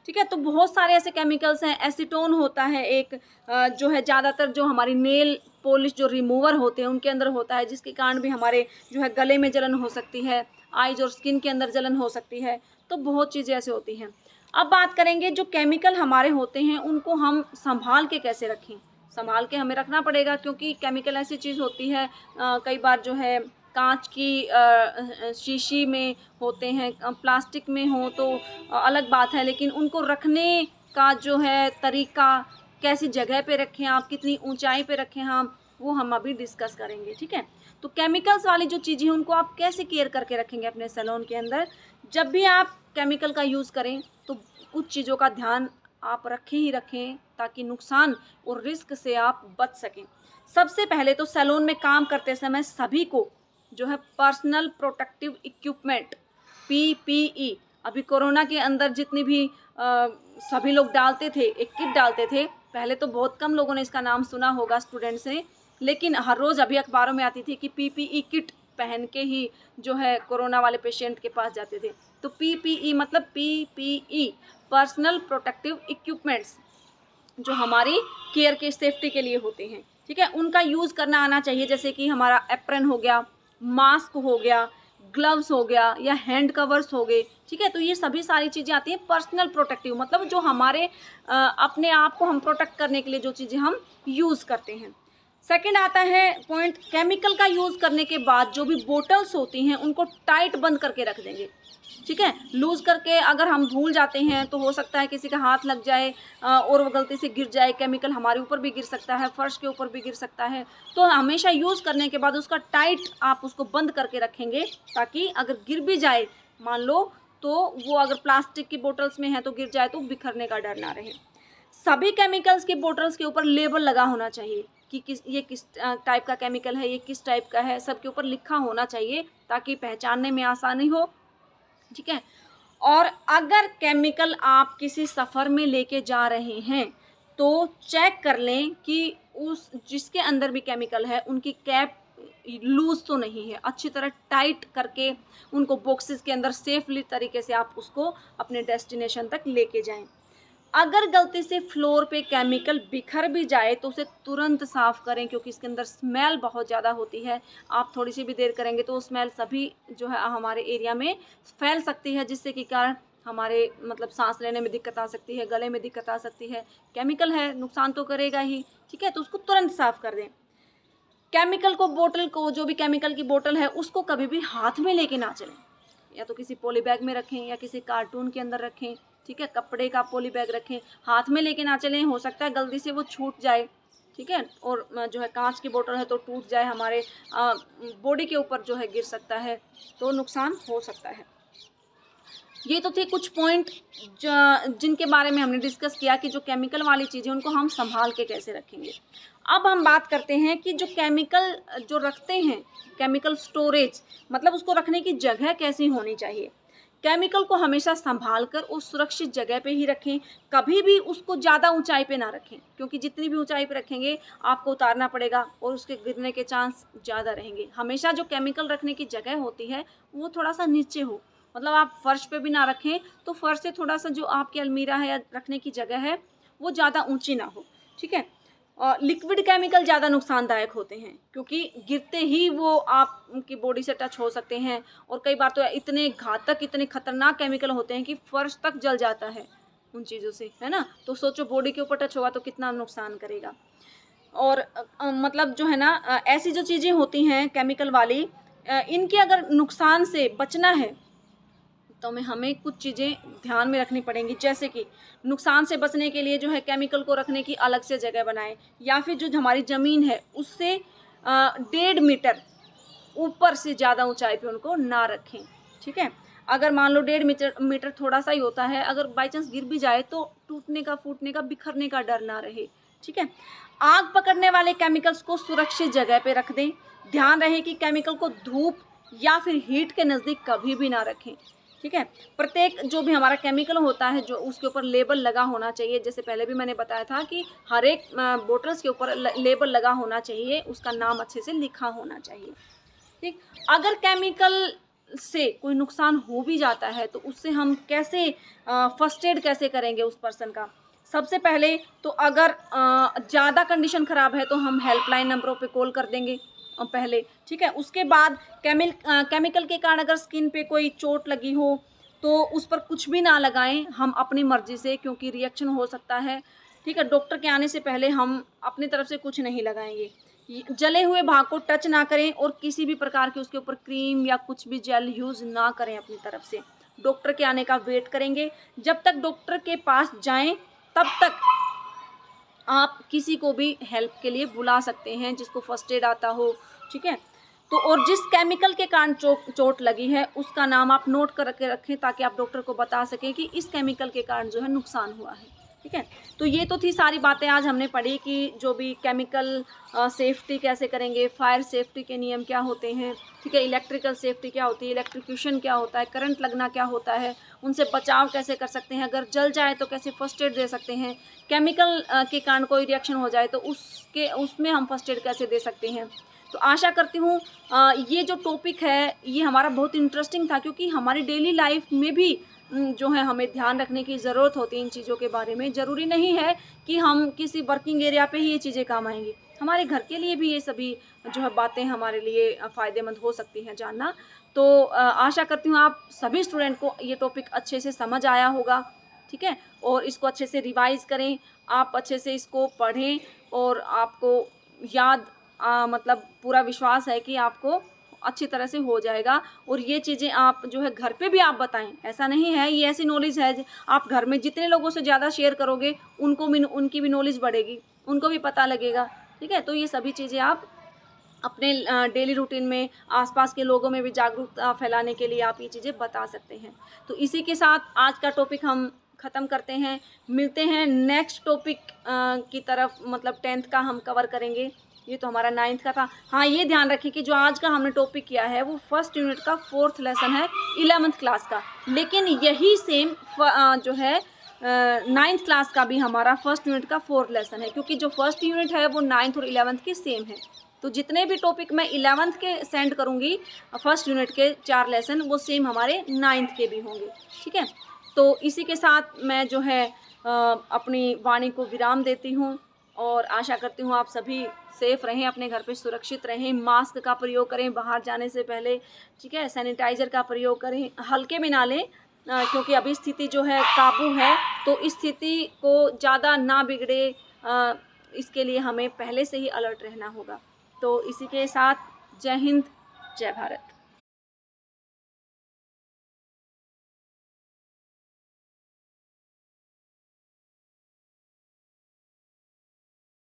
ठीक है। तो बहुत सारे ऐसे केमिकल्स हैं, एसीटोन होता है एक, जो है ज़्यादातर जो हमारी नेल पॉलिश जो रिमूवर होते हैं उनके अंदर होता है, जिसके कारण भी हमारे जो है गले में जलन हो सकती है, आइज और स्किन के अंदर जलन हो सकती है। तो बहुत चीज़ें ऐसे होती हैं। अब बात करेंगे जो केमिकल हमारे होते हैं उनको हम संभाल के कैसे रखें। संभाल के हमें रखना पड़ेगा, क्योंकि केमिकल ऐसी चीज़ होती है, कई बार जो है कांच की शीशी में होते हैं, प्लास्टिक में हो तो अलग बात है, लेकिन उनको रखने का जो है तरीका, कैसी जगह पे रखें आप, कितनी ऊंचाई पे रखें हम अभी डिस्कस करेंगे। ठीक है। तो केमिकल्स वाली जो चीज़ें हैं उनको आप कैसे केयर करके रखेंगे अपने सैलून के अंदर। जब भी आप केमिकल का यूज़ करें तो कुछ चीज़ों का ध्यान आप रखें ही रखें, ताकि नुकसान और रिस्क से आप बच सकें। सबसे पहले तो सैलून में काम करते समय सभी को जो है पर्सनल प्रोटेक्टिव इक्विपमेंट PPE, अभी कोरोना के अंदर जितनी भी सभी लोग डालते थे, एक किट डालते थे। पहले तो बहुत कम लोगों ने इसका नाम सुना होगा स्टूडेंट्स ने, लेकिन हर रोज़ अभी अखबारों में आती थी कि PPE किट पहन के ही जो है कोरोना वाले पेशेंट के पास जाते थे। तो PPE मतलब PPE पर्सनल प्रोटेक्टिव इक्विपमेंट्स, जो हमारी केयर के सेफ्टी के लिए होते हैं। ठीक है। उनका यूज़ करना आना चाहिए, जैसे कि हमारा एप्रन हो गया, मास्क हो गया, ग्लव्स हो गया, या हैंड कवर्स हो गए। ठीक है। तो ये सभी सारी चीज़ें आती हैं पर्सनल प्रोटेक्टिव, मतलब जो हमारे अपने आप को हम प्रोटेक्ट करने के लिए जो चीज़ें हम यूज़ करते हैं। सेकंड आता है पॉइंट, केमिकल का यूज़ करने के बाद जो भी बोटल्स होती हैं उनको टाइट बंद करके रख देंगे। ठीक है। लूज़ करके अगर हम भूल जाते हैं तो हो सकता है किसी का हाथ लग जाए और वो गलती से गिर जाए, केमिकल हमारे ऊपर भी गिर सकता है, फर्श के ऊपर भी गिर सकता है। तो हमेशा यूज़ करने के बाद उसका टाइट आप उसको बंद करके रखेंगे, ताकि अगर गिर भी जाए मान लो, तो वो अगर प्लास्टिक की बोटल्स में है तो गिर जाए तो बिखरने का डर ना रहे। सभी केमिकल्स की बोटल्स के ऊपर लेबल लगा होना चाहिए कि ये किस टाइप का केमिकल है, ये किस टाइप का है, सबके ऊपर लिखा होना चाहिए ताकि पहचानने में आसानी हो। ठीक है। और अगर केमिकल आप किसी सफ़र में लेके जा रहे हैं तो चेक कर लें कि उस जिसके अंदर भी केमिकल है उनकी कैप लूज़ तो नहीं है, अच्छी तरह टाइट करके उनको बॉक्सेस के अंदर सेफली तरीके से आप उसको अपने डेस्टिनेशन तक लेके जाएं। अगर गलती से फ्लोर पे केमिकल बिखर भी जाए तो उसे तुरंत साफ़ करें, क्योंकि इसके अंदर स्मेल बहुत ज़्यादा होती है। आप थोड़ी सी भी देर करेंगे तो स्मेल सभी जो है हमारे एरिया में फैल सकती है, जिससे कि कारण हमारे मतलब सांस लेने में दिक्कत आ सकती है, गले में दिक्कत आ सकती है। केमिकल है, नुकसान तो करेगा ही। ठीक है। तो उसको तुरंत साफ़ कर दें। केमिकल को, बोतल को, जो भी केमिकल की बोतल है उसको कभी भी हाथ में लेके ना चलें, या तो किसी पॉली बैग में रखें या किसी कार्टून के अंदर रखें। ठीक है। कपड़े का पॉली बैग रखें, हाथ में लेके ना चलें, हो सकता है गलती से वो छूट जाए। ठीक है। और जो है कांच की बोतल है तो टूट जाए, हमारे बॉडी के ऊपर जो है गिर सकता है, तो नुकसान हो सकता है। ये तो थे कुछ पॉइंट जिनके बारे में हमने डिस्कस किया कि जो केमिकल वाली चीज़ें उनको हम संभाल के कैसे रखेंगे। अब हम बात करते हैं कि जो केमिकल जो रखते हैं, केमिकल स्टोरेज, मतलब उसको रखने की जगह कैसी होनी चाहिए। केमिकल को हमेशा संभाल कर उस सुरक्षित जगह पे ही रखें, कभी भी उसको ज़्यादा ऊंचाई पे ना रखें, क्योंकि जितनी भी ऊंचाई पे रखेंगे आपको उतारना पड़ेगा और उसके गिरने के चांस ज़्यादा रहेंगे। हमेशा जो केमिकल रखने की जगह होती है वो थोड़ा सा नीचे हो, मतलब आप फर्श पे भी ना रखें, तो फर्श से थोड़ा सा जो आपकी अलमीरा है या रखने की जगह है वो ज़्यादा ऊंची ना हो। ठीक है। लिक्विड केमिकल ज़्यादा नुकसानदायक होते हैं, क्योंकि गिरते ही वो आपकी बॉडी से टच हो सकते हैं, और कई बार तो इतने घातक, इतने खतरनाक केमिकल होते हैं कि फर्श तक जल जाता है उन चीज़ों से, है ना। तो सोचो बॉडी के ऊपर टच होगा तो कितना नुकसान करेगा। और मतलब जो है ना, ऐसी जो चीज़ें होती हैं केमिकल वाली, इनके अगर नुकसान से बचना है तो हमें कुछ चीज़ें ध्यान में रखनी पड़ेंगी, जैसे कि नुकसान से बचने के लिए जो है केमिकल को रखने की अलग से जगह बनाएं, या फिर जो हमारी ज़मीन है उससे 1.5 मीटर ऊपर से ज़्यादा ऊंचाई पे उनको ना रखें। ठीक है। अगर मान लो 1.5 मीटर थोड़ा सा ही होता है, अगर बाई चांस गिर भी जाए तो टूटने का, फूटने का, बिखरने का डर ना रहे। ठीक है। आग पकड़ने वाले केमिकल्स को सुरक्षित जगह पे रख दें। ध्यान रहे कि केमिकल को धूप या फिर हीट के नज़दीक कभी भी ना रखें। ठीक है। प्रत्येक जो भी हमारा केमिकल होता है जो उसके ऊपर लेबल लगा होना चाहिए, जैसे पहले भी मैंने बताया था कि हर एक बोतल्स के ऊपर लेबल लगा होना चाहिए, उसका नाम अच्छे से लिखा होना चाहिए। ठीक। अगर केमिकल से कोई नुकसान हो भी जाता है तो उससे हम कैसे फर्स्ट एड कैसे करेंगे उस पर्सन का। सबसे पहले तो अगर ज़्यादा कंडीशन ख़राब है तो हम हेल्पलाइन नंबरों पे कॉल कर देंगे पहले, ठीक है। उसके बाद केमिकल के कारण अगर स्किन पे कोई चोट लगी हो तो उस पर कुछ भी ना लगाएं हम अपनी मर्ज़ी से, क्योंकि रिएक्शन हो सकता है, ठीक है। डॉक्टर के आने से पहले हम अपनी तरफ से कुछ नहीं लगाएंगे। जले हुए भाग को टच ना करें और किसी भी प्रकार की उसके ऊपर क्रीम या कुछ भी जेल यूज़ ना करें अपनी तरफ से। डॉक्टर के आने का वेट करेंगे। जब तक डॉक्टर के पास जाएं तब तक आप किसी को भी हेल्प के लिए बुला सकते हैं जिसको फर्स्ट एड आता हो, ठीक है। तो और जिस केमिकल के कारण चोट लगी है उसका नाम आप नोट करके रखें ताकि आप डॉक्टर को बता सकें कि इस केमिकल के कारण जो है नुकसान हुआ है, ठीक है। तो ये तो थी सारी बातें आज हमने पढ़ी कि जो भी केमिकल सेफ्टी कैसे करेंगे, फायर सेफ्टी के नियम क्या होते हैं, ठीक है, इलेक्ट्रिकल सेफ्टी क्या होती है, इलेक्ट्रिक्यूशन क्या होता है, करंट लगना क्या होता है, उनसे बचाव कैसे कर सकते हैं, अगर जल जाए तो कैसे फर्स्ट एड दे सकते हैं, केमिकल के कारण कोई रिएक्शन हो जाए तो उसमें हम फर्स्ट एड कैसे दे सकते हैं। तो आशा करती हूँ ये जो टॉपिक है ये हमारा बहुत इंटरेस्टिंग था, क्योंकि हमारी डेली लाइफ में भी जो है हमें ध्यान रखने की ज़रूरत होती है इन चीज़ों के बारे में। ज़रूरी नहीं है कि हम किसी वर्किंग एरिया पे ही ये चीज़ें काम आएंगी, हमारे घर के लिए भी ये सभी जो है बातें हमारे लिए फ़ायदेमंद हो सकती हैं जानना। तो आशा करती हूँ आप सभी स्टूडेंट को ये टॉपिक अच्छे से समझ आया होगा, ठीक है, और इसको अच्छे से रिवाइज़ करें, आप अच्छे से इसको पढ़ें और आपको याद मतलब पूरा विश्वास है कि आपको अच्छी तरह से हो जाएगा। और ये चीज़ें आप जो है घर पे भी आप बताएं, ऐसा नहीं है, ये ऐसी नॉलेज है आप घर में जितने लोगों से ज़्यादा शेयर करोगे उनकी भी नॉलेज बढ़ेगी, उनको भी पता लगेगा, ठीक है। तो ये सभी चीज़ें आप अपने डेली रूटीन में आसपास के लोगों में भी जागरूकता फैलाने के लिए आप ये चीज़ें बता सकते हैं। तो इसी के साथ आज का टॉपिक हम ख़त्म करते हैं, मिलते हैं नेक्स्ट टॉपिक की तरफ, मतलब 10th का हम कवर करेंगे। ये तो हमारा 9th का था। हाँ, ये ध्यान रखिए कि जो आज का हमने टॉपिक किया है वो फर्स्ट यूनिट का 4th लेसन है 11th क्लास का, लेकिन यही सेम जो है 9th क्लास का भी हमारा फर्स्ट यूनिट का 4th लेसन है, क्योंकि जो फर्स्ट यूनिट है वो 9th और 11th के सेम है। तो जितने भी टॉपिक मैं 11th के सेंड करूँगी फर्स्ट यूनिट के 4 लेसन वो सेम हमारे 9th के भी होंगे, ठीक है। तो इसी के साथ मैं जो है अपनी वाणी को विराम देती हूँ और आशा करती हूँ आप सभी सेफ़ रहें, अपने घर पे सुरक्षित रहें, मास्क का प्रयोग करें बाहर जाने से पहले, ठीक है, सैनिटाइज़र का प्रयोग करें, हल्के में ना लें क्योंकि अभी स्थिति जो है काबू है, तो इस स्थिति को ज़्यादा ना बिगड़े इसके लिए हमें पहले से ही अलर्ट रहना होगा। तो इसी के साथ जय हिंद, जय भारत।